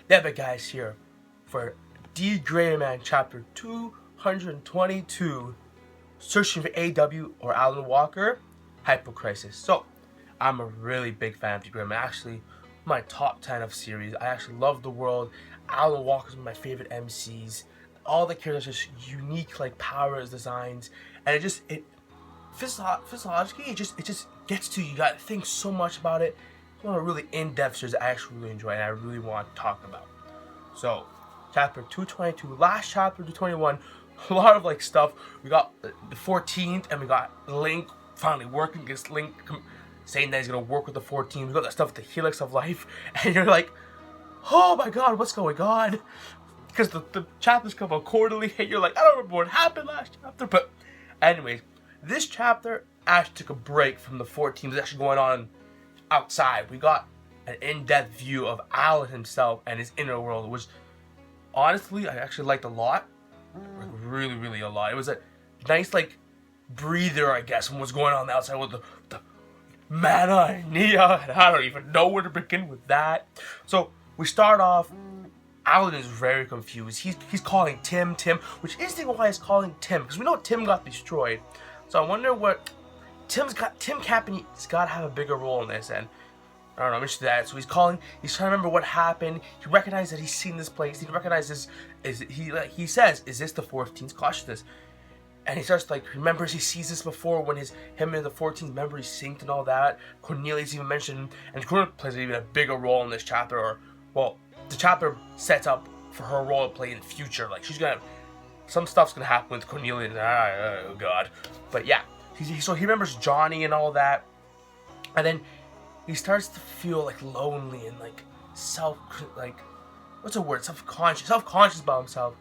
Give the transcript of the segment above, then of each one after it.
TheEpicGuyz here for D.Gray-Man chapter 222, Searching for AW or Alan Walker, Hypocrisis. So, I'm a really big fan of D.Gray-Man. Actually, my top 10 of series. I actually love the world. Alan Walker's one of my favorite MCs. All the characters are just unique, like powers, designs, and it physiologically, it just gets to you. You gotta think so much about it. It's one of the really in-depth series I actually really enjoy and I really want to talk about. So, chapter 222, last chapter 221, a lot of like stuff. We got the 14th, and we got Link finally working against Link, saying that he's gonna work with the 14th. We got that stuff with the Helix of Life, and you're like, oh my god, what's going on? Because the chapters come out quarterly, and you're like, I don't remember what happened last chapter. But anyways, this chapter actually took a break from the 14th. It's actually going on outside. We got an in-depth view of Alan himself and his inner world, which honestly I actually liked a lot. Like really a lot. It was a nice like breather, I guess, from what's going on outside with the mana and Nia, and I don't even know where to begin with that. So we start off. Alan is very confused. He's calling Tim, which is the why he's calling Tim, because we know Tim got destroyed. So I wonder what Tim Campany's got to have a bigger role in this, and I don't know, I'm interested in that. So he's trying to remember what happened. He recognizes that he's seen this place. He recognizes, he says, is this the 14th consciousness? And he starts like, remembers he sees this before when him and the 14th memory synced and all that. Cornelia's even mentioned, and Cornelia plays even a bigger role in this chapter, or, well, the chapter sets up for her role to play in the future. Like, some stuff's gonna happen with Cornelia, oh god. But yeah, so he remembers Johnny and all that, and then he starts to feel like lonely and like self-conscious about himself.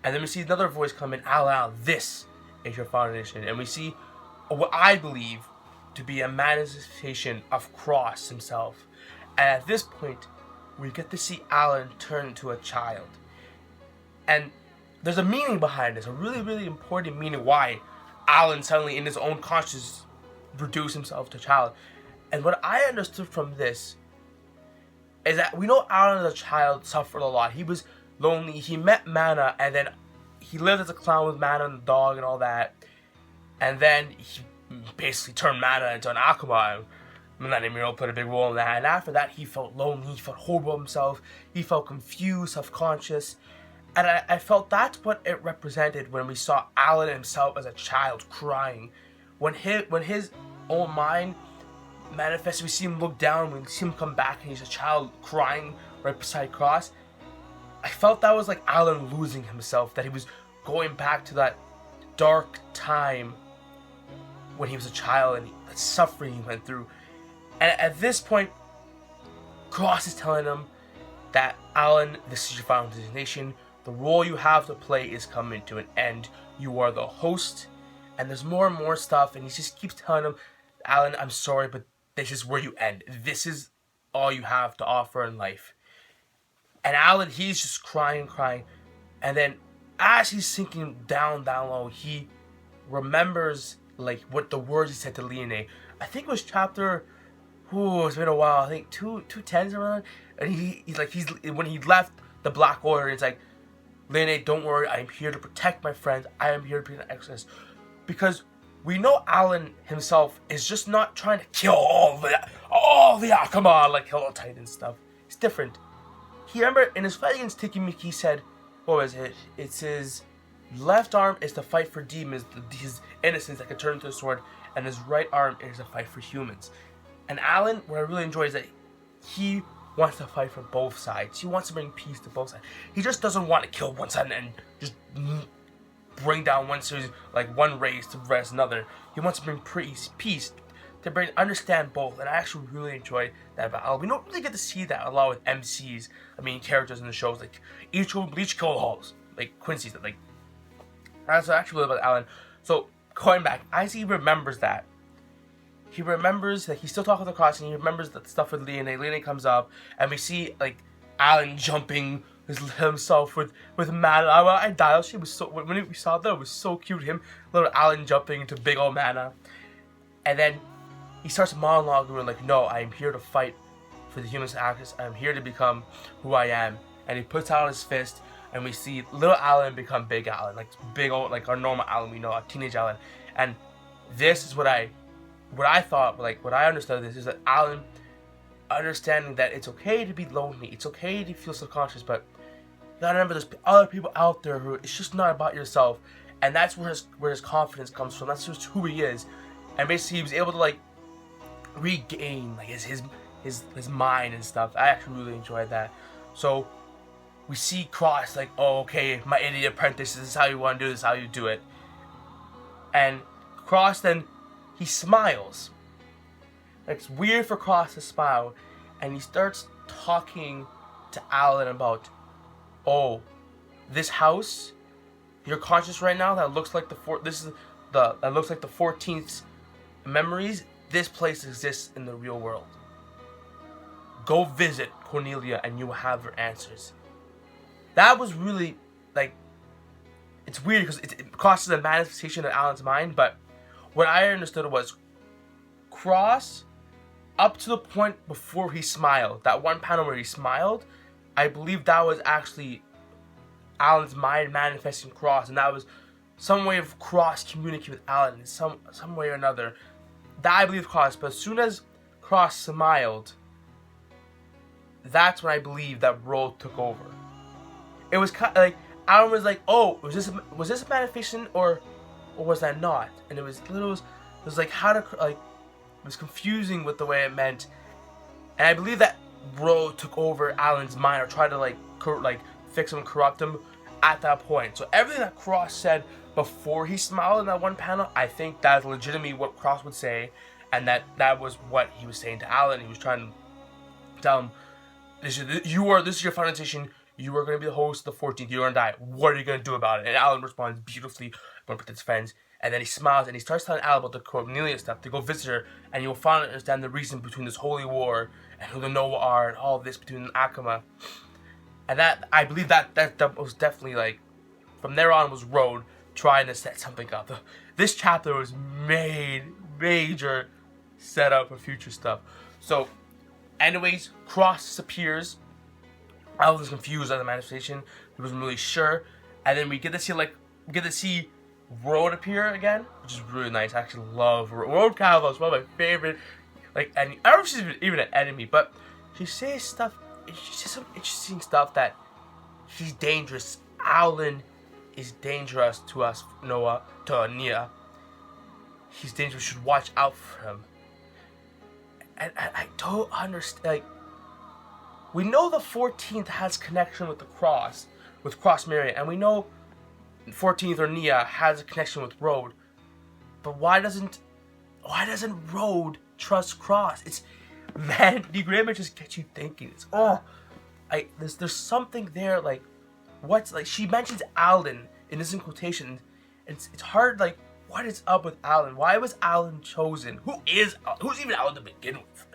And then we see another voice come in, Al, this is your foundation. And we see what I believe to be a manifestation of Cross himself. And at this point, we get to see Alan turn into a child. And there's a meaning behind this, a really important meaning why Alan suddenly in his own consciousness reduced himself to a child. And what I understood from this is that we know Alan as a child suffered a lot. He was lonely. He met Mana, and then he lived as a clown with Mana and the dog and all that. And then he basically turned Mana into an Akuma. Millennium Hero played a big role in that. And after that, he felt lonely. He felt horrible himself. He felt confused, self-conscious. And I felt that's what it represented when we saw Alan himself as a child crying. When his own mind manifested, we see him look down, we see him come back, and he's a child crying right beside Cross. I felt that was like Alan losing himself, that he was going back to that dark time when he was a child and the suffering he went through. And at this point, Cross is telling him that, Alan, this is your final destination. The role you have to play is coming to an end. You are the host, and there's more and more stuff, and he just keeps telling him, Alan, I'm sorry, but this is where you end. This is all you have to offer in life. And Alan, he's just crying, and then as he's sinking down low, he remembers like what the words he said to Leone. I think it was chapter, it's been a while, I think 210s around, and he's when he left the Black Order, it's like, Leone, don't worry, I am here to protect my friends. I am here to protect the Exodus. Because we know Alan himself is just not trying to kill all the Akuma like Hello Titan stuff. It's different. He remember in his fight against Tikimiki, he said, what was it? It's his left arm is to fight for demons, his innocence that can turn into a sword, and his right arm is to fight for humans. And Alan, what I really enjoy is that he wants to fight for both sides. He wants to bring peace to both sides. He just doesn't want to kill one side and just bring down one series, like one race to rest another. He wants to bring peace to understand both. And I actually really enjoy that about Alan. We don't really get to see that a lot with MCs. I mean, characters in the shows like Bleach Kill Halls, like Quincy's. Like that's actually really about Alan. So going back, as he remembers that. He remembers that he's still talking to the Cross, and he remembers that stuff with Leone. Leone comes up, and we see like Alan jumping himself with Mana. I died. She was so when we saw that, it was so cute. Him, little Alan jumping into big old Mana, and then he starts monologuing like, "No, I am here to fight for the human axis. I am here to become who I am." and he puts out his fist, and we see little Alan become big Alan, like big old, like our normal Alan we know, a teenage Alan. And this is what I thought, like what I understood this is that Alan understanding that it's okay to be lonely, it's okay to feel subconscious, but you gotta remember there's other people out there who it's just not about yourself, and that's where his confidence comes from. That's just who he is, and basically he was able to like regain like his mind and stuff. I actually really enjoyed that. So we see Cross like, oh, okay, my idiot apprentice, this is how you want to do this, how you do it. And Cross then, he smiles. Like, it's weird for Cross to smile, and he starts talking to Alan about, oh, this house, you're conscious right now, that looks like the 14th's memories. This place exists in the real world. Go visit Cornelia and you will have her answers. That was really, like, it's weird because it crosses a manifestation of Alan's mind, but what I understood was Cross, up to the point before he smiled, that one panel where he smiled, I believe that was actually Alan's mind manifesting Cross, and that was some way of Cross communicating with Alan in some way or another. That I believe Cross, but as soon as Cross smiled, that's when I believe that role took over. It was kind of like Alan was like, "Oh, was this a manifestation or was that not?" And it was like how to like, it was confusing with the way it meant, and I believe that role took over Alan's mind or tried to like fix him and corrupt him at that point. So everything that Cross said before he smiled in that one panel, I think that's legitimately what Cross would say, and that was what he was saying to Alan. He was trying to tell him, this is your final decision. You are going to be the host of the 14th. You're going to die. What are you going to do about it? And Alan responds beautifully, going to protect his friends. And then he smiles and he starts telling Alan about the Cornelia stuff, to go visit her, and you'll finally understand the reason between this holy war and who the Nova are and all of this between Akama. And that, I believe that was definitely like, from there on was Road trying to set something up. This chapter was major setup for future stuff. So, anyways, Cross disappears. Alan's confused at the manifestation. He wasn't really sure. And then we get to see Road appear again, which is really nice. I actually love Road Calvo. It's one of my favorite, like, and I don't know if she's even an enemy, but she says stuff. She says some interesting stuff that he's dangerous. Alan is dangerous to us, Noah, to Nia. He's dangerous. We should watch out for him. And I don't understand. Like, we know the 14th has connection with the Cross, with Cross Marion, and we know 14th or Nia has a connection with Road. But why doesn't Road trust Cross? It's, man, D.Gray-Man just gets you thinking. It's there's something there. Like, what's, like, she mentions Alan in this in quotation. It's hard, like, what is up with Alan? Why was Alan chosen? Who's even Alan to begin with?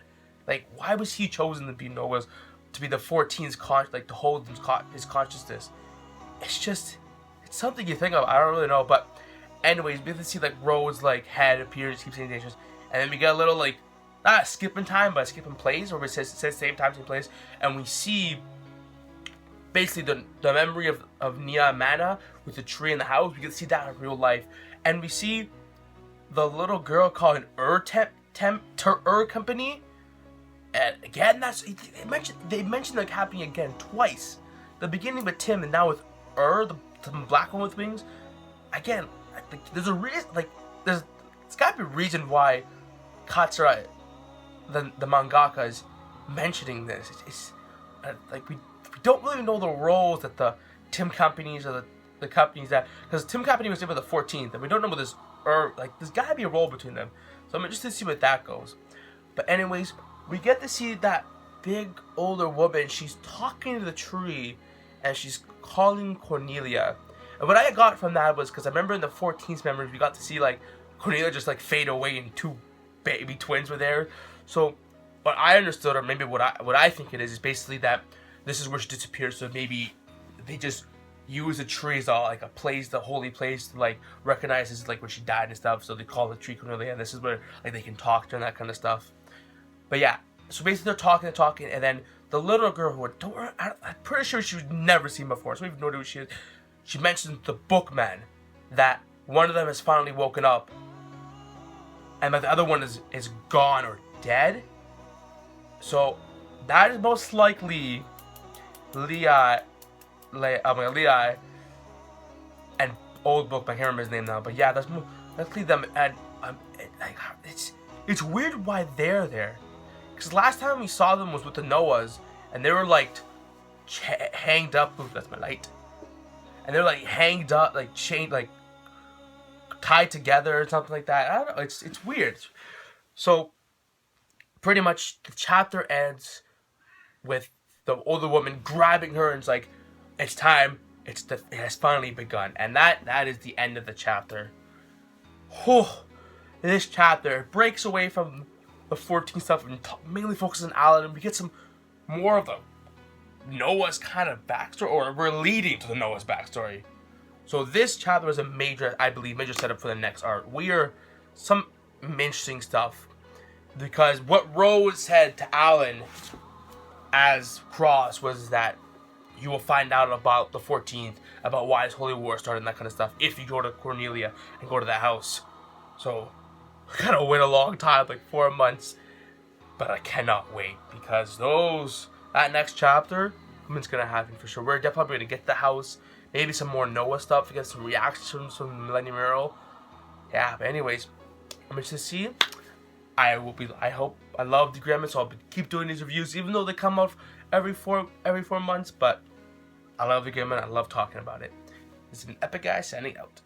Like, why was he chosen to be Noah's, to be the 14's like to hold his consciousness? It's just, it's something you think of. I don't really know, but anyways, we get to see like Road's like head appears, keeps saying dangerous, and then we get a little like not skipping time, but skipping place, where it says same time, same place, and we see basically the memory of Nia and Mana with the tree in the house. We get to see that in real life, and we see the little girl called an company. And again, they mentioned like happening again twice. The beginning with Tim, and now with the black one with wings. Again, there's a reason. Like, there's gotta be a reason why Katsura, the mangaka, is mentioning this. It's like we don't really know the roles that the Tim companies or the companies that, because Tim company was in with the 14th, and we don't know what this like. There's gotta be a role between them. So I'm interested to see what that goes. But anyways, we get to see that big older woman. She's talking to the tree, and she's calling Cornelia. And what I got from that was, because I remember in the 14th memories, we got to see like Cornelia just like fade away, and two baby twins were there. So what I understood, or maybe what I think it is basically that this is where she disappears. So maybe they just use the tree as like a place, the holy place, to like recognize this is like where she died and stuff. So they call the tree Cornelia, and this is where like they can talk to her and that kind of stuff. But yeah, so basically they're talking, and then the little girl who I'm pretty sure she was never seen before, so we have no idea who she is. She mentions the bookman, that one of them has finally woken up, and that the other one is gone or dead. So that is most likely Leah and old bookman. I can't remember his name now, but yeah, that's them. And it's weird why they're there, because last time we saw them was with the Noahs, and they were like hanged up. Ooh, that's my light. And they're like hanged up, like chained, like tied together or something like that. I don't know. It's weird. So pretty much the chapter ends with the older woman grabbing her and it's like, it's time. It has finally begun, and that is the end of the chapter. Whew. This chapter breaks away from the 14 stuff and mainly focuses on Alan, and we get some more of the Noah's kind of backstory, or we're leading to the Noah's backstory. So this chapter is a major setup for the next arc. We are some interesting stuff, because what Rose said to Alan as Cross was that you will find out about the 14th, about why this holy war started and that kind of stuff, if you go to Cornelia and go to that house. So I gotta wait a long time, like 4 months, but I cannot wait, because that next chapter, it's gonna happen for sure. We're definitely gonna get the house, maybe some more Noah stuff, to get some reactions from Millennium Earl. Yeah, but anyways, I'm interested to see. I love D.Gray-Man, so I'll keep doing these reviews, even though they come out every four months. But I love D.Gray-Man. I love talking about it. This is an Epic Guy signing out.